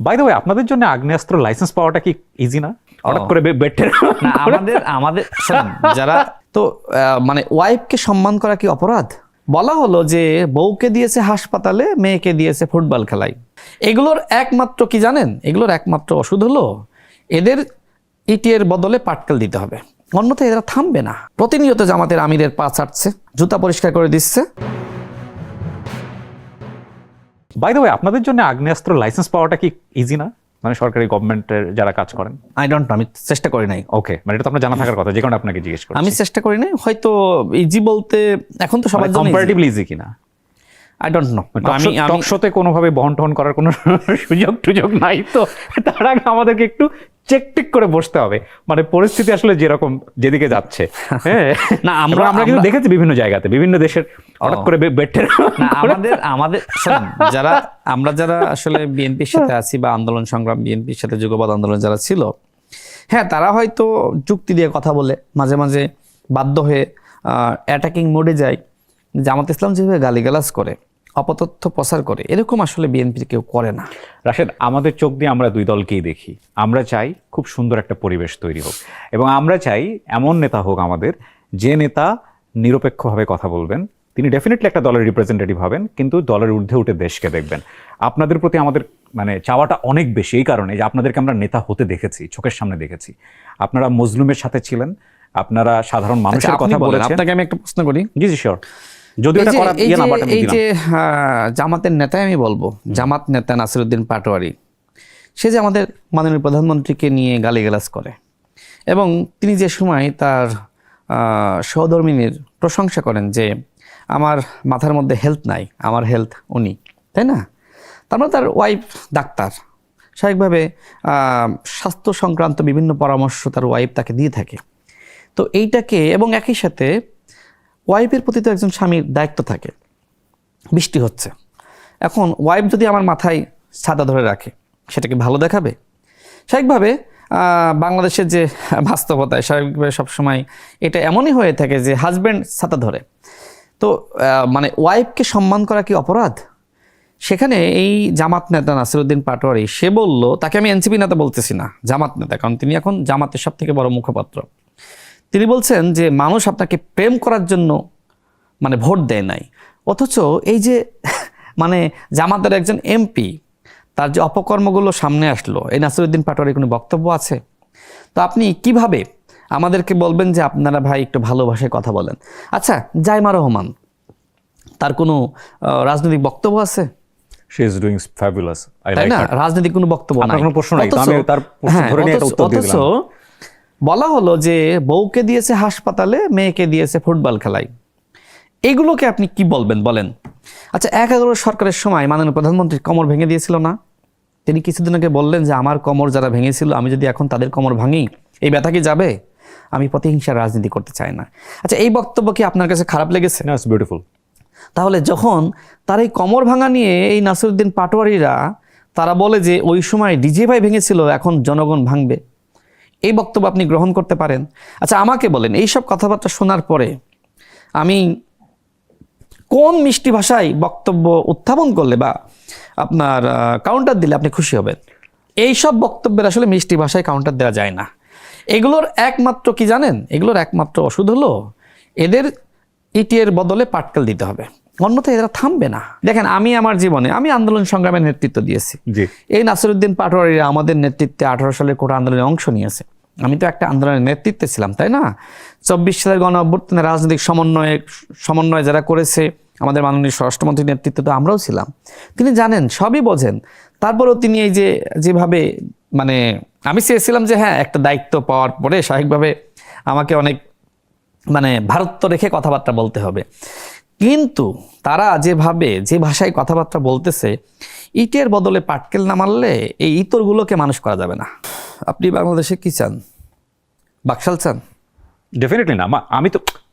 By the way, আপনাদের জন্য আগ্নেয়াস্ত্র লাইসেন্স পাওয়াটা কি ইজি না? হঠাৎ করে বেটের না, আমাদের শোনেন, যারা তো মানে ওয়াইফকে সম্মান করা কি অপরাধ? বলা হলো যে বউকে দিয়েছে হাসপাতালে, মেয়েকে দিয়েছে ফুটবল খেলায়। এগুলোর একমাত্র কি জানেন? এগুলোর একমাত্র ওষুধ হলো এদের ইটের বদলে পাটকেল দিতে হবে, অন্যথায় এরা থামবে না। প্রতিনিয়ত জামাতের আমিরের পা চাটছে, জুতা পরিষ্কার করে দিচ্ছে। বাই দ্য ওয়ে, আপনাদের জন্য আগ্নেয়াস্ত্র লাইসেন্স পাওয়াটা কি ইজি না? মানে সরকারি গভর্নমেন্টের যারা কাজ করেন। আই ডোন্ট নো, আমি চেষ্টা করি নাই। ওকে, মানে এটা তো আপনার জানা থাকার কথা, যে কারণে আপনাকে জিজ্ঞেস করছি। আমি চেষ্টা করি নাই, হয়তো ইজি বলতে এখন তো সবার জন্য কম্পারেটিভলি ইজি কিনা আই ডোন্ট নো। টক শোতে কোনোভাবে বহন টহন করার কোনো সুযোগ নাই তো, তার আগে আমাদেরকে একটু চেক টিক করে বসতে হবে, মানে পরিস্থিতি আসলে যেরকম যেদিকে যাচ্ছে। হ্যাঁ, না আমরা কিন্তু দেখেছি বিভিন্ন জায়গাতে, বিভিন্ন দেশের হঠাৎ করে বেটের না, আমাদের শোনেন, যারা আসলে বিএনপির সাথে আছি বা আন্দোলন সংগ্রাম, বিএনপির সাথে যুগপৎ আন্দোলন যারা ছিল, হ্যাঁ, তারা হয়তো যুক্তি দিয়ে কথা বলে মাঝে মাঝে বাধ্য হয়ে অ্যাটাকিং মোডে যায়। জামাত ইসলাম যেভাবে গালিগালাজ করে, অপতথ্য প্রচার করে, এরকম আসলে বিএনপির কেউ করে না। রাশেদ, আমাদের চোখ দিয়ে আমরা দুই দলকেই দেখি। আমরা চাই খুব সুন্দর একটা পরিবেশ তৈরি হোক, এবং আমরা চাই এমন নেতা হোক আমাদের, যে নেতা নিরপেক্ষভাবে কথা বলবেন। তিনি ডেফিনেটলি একটা দলের রিপ্রেজেন্টেটিভ হবেন, কিন্তু দলের ঊর্ধ্বে উঠে দেশকে দেখবেন। আপনাদের প্রতি আমাদের মানে চাওয়াটা অনেক বেশি, এই কারণে যে আপনাদেরকে আমরা নেতা হতে দেখেছি, চোখের সামনে দেখেছি। আপনারা মজলুমের সাথে ছিলেন, আপনারা সাধারণ মানুষের কথা বলেছেন। আপনাকে আমি একটা প্রশ্ন করি। জি জি, শিওর। যদি এটা করা ইয়ে না, বাট আমি এই দিলাম। যে জামাতের নেতাই আমি বলবো, জামাত নেতা নাসিরউদ্দিন পাটোয়ারি, সে যে আমাদের মাননীয় প্রধানমন্ত্রীকে নিয়ে গালিগালাজ করে, এবং তিনি যে সময় তার সহধর্মিনীর প্রশংসা করেন যে আমার মাথার মধ্যে হেলথ নাই, আমার হেলথ উনি, তাই না? তারপরে তার ওয়াইফ ডাক্তার, স্বাভাবিকভাবে স্বাস্থ্য সংক্রান্ত বিভিন্ন পরামর্শ তার ওয়াইফ তাকে দিয়ে থাকে। তো এইটাকে, এবং একই সাথে ওয়াইফের প্রতি তো একজন স্বামীর দায়িত্ব থাকে। বৃষ্টি হচ্ছে, এখন ওয়াইফ যদি আমার মাথায় ছাতা ধরে রাখে, সেটাকে ভালো দেখাবে? স্বাভাবিকভাবে বাংলাদেশের যে বাস্তবতায় স্বাভাবিকভাবে সবসময় এটা এমনই হয়ে থাকে যে হাজব্যান্ড ছাতা ধরে। তো মানে ওয়াইফকে সম্মান করা কি অপরাধ? সেখানে এই জামাত নেতা নাসিরউদ্দিন পাটোয়ারি, সে বলল, তাকে আমি এনসিপি নেতা বলতেছি না, জামাত নেতা, কারণ তিনি এখন জামাতের সব থেকে বড় মুখপাত্র। তিনি বলছেন যে মানুষ আপনাকে প্রেম করার জন্য মানে ভোট দেয় নাই, অথচ এই যে মানে জামাতের একজন এমপি, তার যে অপকর্মগুলো সামনে আসলো, এই নাসিরউদ্দিন পাটোয়ারির কোনো বক্তব্য আছে? তো আপনি কিভাবে আমাদেরকে বলবেন যে আপনারা ভাই একটু ভালোভাষায় কথা বলেন? আচ্ছা, জাইমা রহমান, তার কোনো রাজনৈতিক বক্তব্য আছে? She is doing fabulous. I তাই like না? her. রাজনৈতিক কোনো বক্তব্য নাই। আপনার কোনো প্রশ্ন নাই, তো আমি তার প্রশ্ন ধরে নিয়ে একটা উত্তর দিয়ে অথচ দিলাম। বলা হলো যে বউকে দিয়েছে হাসপাতালে, মেয়েকে দিয়েছে ফুটবল খেলায়। এগুলোকে আপনি কি বলবেন বলেন? আচ্ছা, 11 সরকারের সময় মাননীয় প্রধানমন্ত্রী কোমর ভেঙে দিয়েছিল না? তিনি কিছুদিন আগে বললেন যে আমার কোমর যারা ভেঙেছিল, আমি যদি এখন তাদের কোমর ভাঙি, এই ব্যথা কি যাবে? আমি প্রতিহিংসার রাজনীতি করতে চাই না। আচ্ছা, এই বক্তব্য কি আপনার কাছে খারাপ লেগেছে? No, it's beautiful. তাহলে যখন তার এই কোমর ভাঙা নিয়ে এই নাসিরউদ্দিন পাটোয়ারিরা তারা বলে যে ওই সময় ডিজে ভাই ভেঙেছিল, এখন জনগণ ভাঙবে, এই বক্তব্য আপনি গ্রহণ করতে পারেন? আচ্ছা, আমাকে বলেন, এই সব কথাবার্তা শোনার পরে আমি কোন মিষ্টি ভাষায় বক্তব্য উত্থাপন করলে বা আপনার কাউন্টার দিলে আপনি খুশি হবেন? এই সব বক্তব্যের আসলে মিষ্টি ভাষায় কাউন্টার দেওয়া যায় না। এগুলোর একমাত্র কি জানেন? এগুলোর একমাত্র ওষুধ হলো এদের ইটের বদলে পাটকেল দিতে হবে, অন্যথায় এরা থামবে না। দেখেন, আমি আমার জীবনে আমি আন্দোলন সংগ্রামের নেতৃত্ব দিয়েছি। এই নাসিরউদ্দিন পাটোয়ারিরা আমাদের নেতৃত্বে 18 সালের কোটা আন্দোলনে অংশ নিয়েছে। আমি তো একটা আন্দোলনের নেতৃত্বে ছিলাম, তাই না? 24 সালের গণ অভ্যুত্থানে রাজনৈতিক সমন্বয় যারা করেছে, আমাদের মাননীয় স্বরাষ্ট্রমন্ত্রীর নেতৃত্বে তো আমরাও ছিলাম। তিনি জানেন, সবই বোঝেন। তারপরেও তিনি এই যেভাবে মানে আমি চেয়েছিলাম যে হ্যাঁ, একটা দায়িত্ব পাওয়ার পরে স্বাভাবিকভাবে আমাকে অনেক মানে ভারত রেখে কথাবার্তা বলতে হবে, কিন্তু তারা যেভাবে যে ভাষায় কথাবার্তা বলতেছে, ইটের বদলে পাটকেল না মারলে এই ইতরগুলোকে মানুষ করা যাবে না। আপনি বাংলাদেশে কি চান? বাকশাল চান? ডেফিনেটলি না।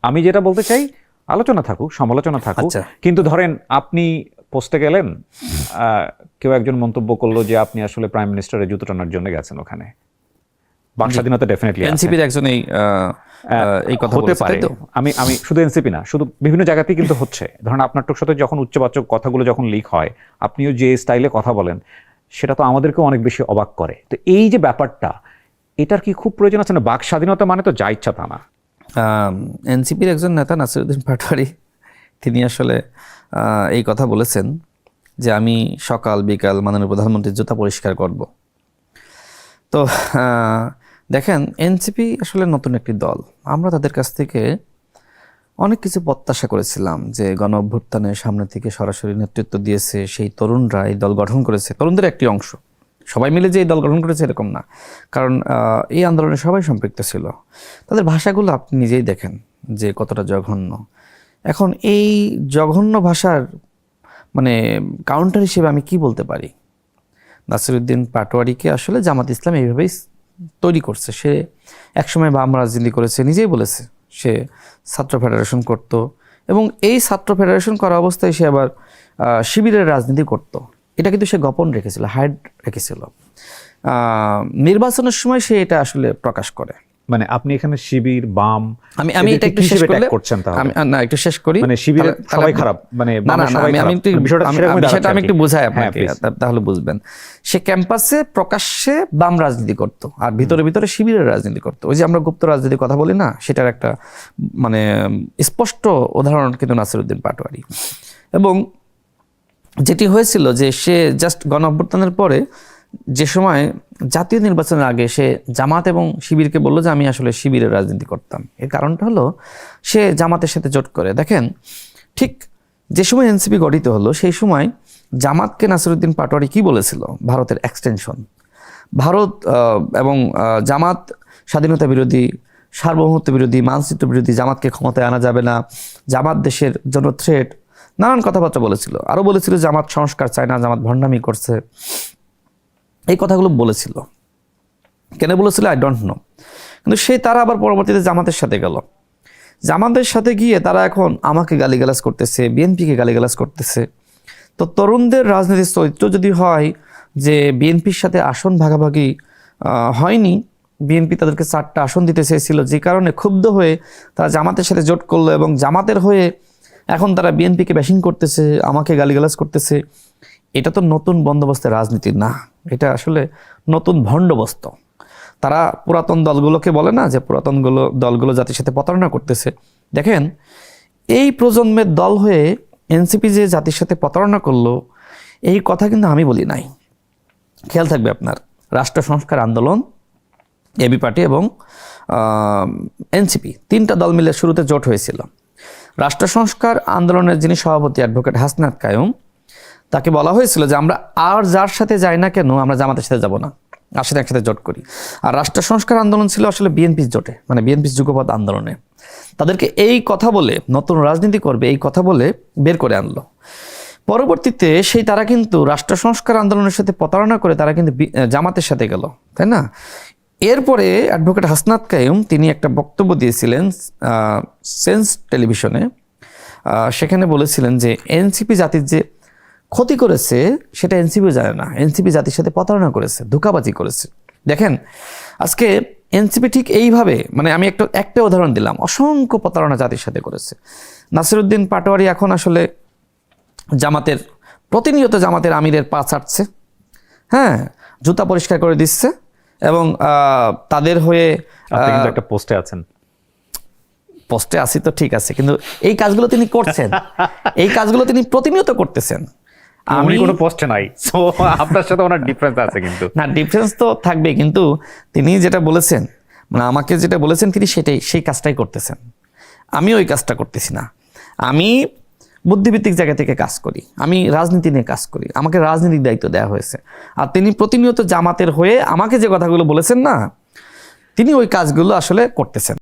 আমি যেটা বলতে চাই, আলোচনা থাকুক, সমালোচনা থাকুক, কিন্তু ধরেন আপনি পোস্টে গেলেন, কেউ একজন মন্তব্য করলো যে আপনি আসলে প্রাইম মিনিস্টারের জুতো টানার জন্য গেছেন ওখানে। বাক স্বাধীনতা ডেফিনেটলি এনসিপির একজন এই কথা হতে পারে। আমি শুধু এনসিপি না, শুধু বিভিন্ন জায়গাতেই কিন্তু হচ্ছে। ধরেন আপনার সাথে যখন উচ্চবাচক কথাগুলো যখন লিক হয়, আপনিও যে স্টাইলে কথা বলেন, সেটা তো আমাদেরকেও অনেক বেশি অবাক করে। তো এই যে ব্যাপারটা, এটার কি খুব প্রয়োজন আছে না? বাক স্বাধীনতা মানে তো যা ইচ্ছা তা না। এনসিপির একজন নেতা নাসিরুদ্দিন পাটোয়ারি তিনি আসলে এই কথা বলেছেন যে আমি সকাল বিকাল মাননীয় প্রধানমন্ত্রীর জুতা পরিষ্কার করব। তো দেখেন, এনসিপি আসলে নতুন একটি দল। আমরা তাদের কাছ থেকে অনেক কিছু প্রত্যাশা করেছিলাম যে গণ অভ্যুত্থানের সামনে থেকে সরাসরি নেতৃত্ব দিয়েছে সেই তরুণরা এই দল গঠন করেছে, তরুণদের একটি অংশ, সবাই মিলে যে এই দল গঠন করেছে এরকম না, কারণ এই আন্দোলনে সবাই সম্পৃক্ত ছিল। তাদের ভাষাগুলো আপনি নিজেই দেখেন যে কতটা জঘন্য। এখন এই জঘন্য ভাষার মানে কাউন্টার হিসেবে আমি কি বলতে পারি? নাসিরুদ্দিন পাটোয়ারিকে আসলে জামাত ইসলাম এইভাবেই তৈরি করছে। সে একসময় বাম রাজনীতি করেছে, নিজেই বলেছে সে ছাত্র ফেডারেশন করত, এবং এই ছাত্র ফেডারেশন করা অবস্থায় সে আবার শিবিরের রাজনীতি করত। এটা কিন্তু সে গোপন রেখেছিল, হাইড রেখেছিল। নির্বাচনের সময় সে এটা আসলে প্রকাশ করে। মানে আপনি এখানে শিবির, বাম, আমি এটা একটু শেষ করলে করছেন তাহলে? না, একটু শেষ করি। মানে শিবিরের সবাই খারাপ, মানে বিষয়টা আমি একটু বোঝাই আপনাকে, তাহলে বুঝবেন। সে ক্যাম্পাসে প্রকাশ্যে বাম রাজনীতি করত, আর ভিতরে ভিতরে শিবিরের রাজনীতি করত। ওই যে আমরা গুপ্ত রাজনীতির কথা বলি না, সেটার একটা মানে স্পষ্ট উদাহরণ কিন্তু নাসিরুদ্দিন পাটোয়ারি। এবং যেটি হয়েছিল যে সে জাস্ট গণ অভ্যুত্থানের পরে যে সময় জাতীয় নির্বাচনের আগে সে জামাত এবং শিবিরকে বলল যে আমি আসলে শিবিরের রাজনীতি করতাম। এর কারণটা হলো সে জামাতের সাথে জোট করে। দেখেন, ঠিক যে সময় এনসিপি গঠিত হলো সেই সময় জামাতকে নাসিরুদ্দিন পাটোয়ারি কি বলেছিল? ভারতের এক্সটেনশন। ভারত এবং জামাত স্বাধীনতা বিরোধী, সার্বভৌমত্ব বিরোধী, মানচিত্র বিরোধী, জামাতকে ক্ষমতায় আনা যাবে না, জামাত দেশের জন্য থ্রেট, নানান কথাবার্তা বলেছিল। আরও বলেছিল জামাত সংস্কার চায় না, জামাত ভণ্ডামি করছে। এই কথাগুলো বলেছিল। কেন বলেছিল আই ডোন্ট নো। কিন্তু তারা আবার পরবর্তীতে জামাতের সাথে গেল। জামাতের সাথে গিয়ে তারা এখন আমাকে গালিগালাজ করতেছে, বিএনপিকে গালিগালাজ করতেছে। তো তরুণদের রাজনীতির চরিত্র যদি হয় যে বিএনপির সাথে আসন ভাগাভাগি হয়নি, বিএনপি তাদেরকে 4টা আসন দিতে চেয়েছিল, যে কারণে ক্ষুব্ধ হয়ে তারা জামাতের সাথে জোট করলো এবং জামাতের হয়ে এখন তারা বিএনপিকে ব্যাশিং করতেছে, আমাকে গালিগালাজ করতেছে। এটা তো নতুন বন্দোবস্তের রাজনীতি না, এটা আসলে নতুন ভণ্ডবস্ত। তারা পুরাতন দলগুলোকে বলে না যে পুরাতন দলগুলো জাতির সাথে প্রতারণা করতেছে। দেখেন, এই প্রজন্মের দল হয়ে এনসিপি যে জাতির সাথে প্রতারণা করলো, এই কথা কিন্তু আমি বলি নাই। খেয়াল থাকবে আপনার, রাষ্ট্র সংস্কার আন্দোলন, এবি পার্টি এবং এনসিপি 3টা দল মিলে শুরুতে জোট হয়েছিল। রাষ্ট্র সংস্কার আন্দোলনের যিনি সভাপতি অ্যাডভোকেট হাসনাত কায়ুম, তাকে বলা হয়েছিল যে আমরা আর যার সাথে যাই না কেন, আমরা জামাতের সাথে যাব না, আসলে একসাথে জোট করি। আর রাষ্ট্র সংস্কার আন্দোলন ছিল আসলে বিএনপির জোটে, মানে বিএনপির যুগপৎ আন্দোলনে। তাদেরকে এই কথা বলে, নতুন রাজনীতি করবে এই কথা বলে বের করে আনলো। পরবর্তীতে তারা কিন্তু রাষ্ট্র সংস্কার আন্দোলনের সাথে প্রতারণা করে তারা কিন্তু জামাতের সাথে গেল, তাই না? এরপরে অ্যাডভোকেট হাসনাত কায়ুম তিনি একটা বক্তব্য দিয়েছিলেন সেন্স টেলিভিশনে। সেখানে বলেছিলেন যে এনসিপি জাতির যে ক্ষতি করেছে সেটা এনসিপিও জানে না, এনসিপি জাতির সাথে প্রতারণা করেছে, ধোঁকাবাজি করেছে। দেখেন, আজকে এনসিপি ঠিক এইভাবে, মানে আমি একটা উদাহরণ দিলাম, অসংখ্য প্রতারণা জাতির সাথে করেছে। নাসিরুদ্দিন পাটোয়ারি এখন আসলে প্রতিনিয়ত জামাতের আমিরের পা চাটছে, হ্যাঁ, জুতা পরিষ্কার করে দিচ্ছে, এবং তাদের হয়ে একটা পোস্টে আছেন। পোস্টে আসি তো ঠিক আছে, কিন্তু এই কাজগুলো তিনি করছেন, এই কাজগুলো তিনি প্রতিনিয়ত করতেছেন। আমি কোনো পোস্টে নাই, সো আপনার সাথে ওনার ডিফারেন্স আছে। কিন্তু না, ডিফারেন্স তো থাকবে, কিন্তু তিনি যেটা বলেছেন, মানে আমাকে যেটা বলেছেন তিনি সেই কাজটাই করতেছেন। আমি ওই কাজটা করতেছি না। আমি বুদ্ধিভিত্তিক জায়গা থেকে কাজ করি, আমি রাজনীতি নিয়ে কাজ করি, আমাকে রাজনৈতিক দায়িত্ব দেওয়া হয়েছে। আর তিনি প্রতিনিয়ত জামাতের হয়ে আমাকে যে কথাগুলো বলেছেন না, তিনি ওই কাজগুলো আসলে করতেছেন।